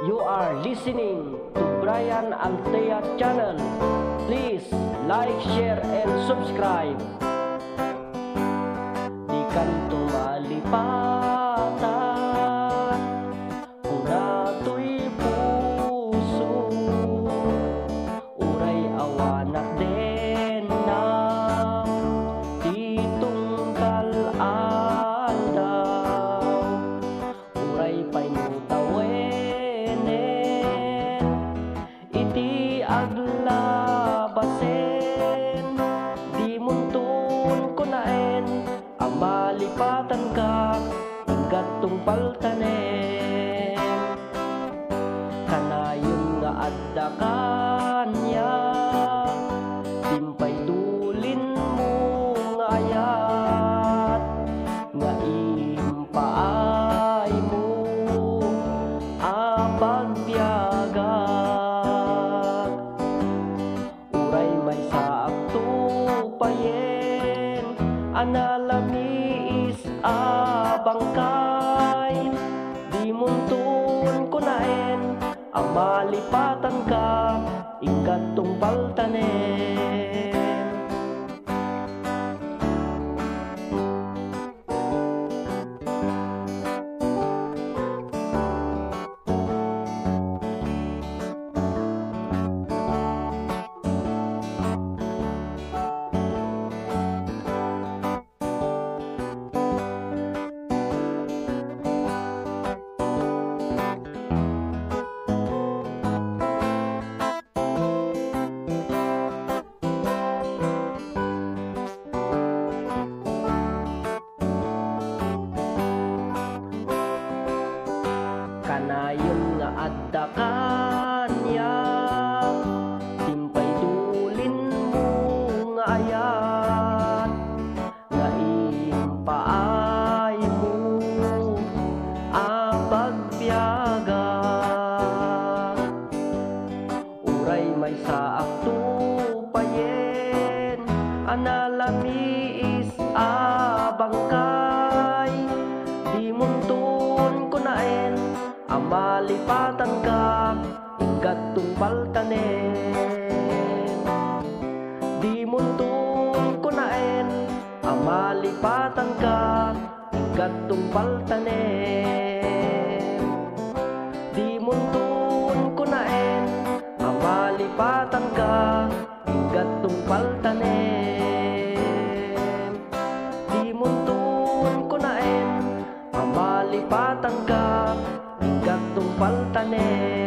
You are listening to Brian Altea channel. Please like, share, and subscribe. Di kanto malipatan, una to'y puso, uray awanak din na titungkal aldaw, uray pa'y mutawenen, iti aglabasen, di muntun kunaen, ang malipatan ka, inggat tungpaltanen. Kanayon nga adda kanya, timpay tulin mo nga ayat, nga impaay mo abagbiagak, uray may saakto payen, analamiis abangkay, di muntun kunaen, ang malipatan ka, ingkat tungpaltanen. Kanayon nga adda kanya, timpay dulin mo nga ayat, nga impaay mo abagbiagak, uray may saakto payen, analamiis abangkay, di muntun kunaen, ang malipatan ka, ingkat tungpaltanen. Di muntun kunaen, ang malipatan ka, ingkat tungpaltanen. Di muntun kunaen, ang malipatan ka, ingkat tungpaltanen. Di muntun kunaen, ang malipatan ka, ingkat tungpaltanen.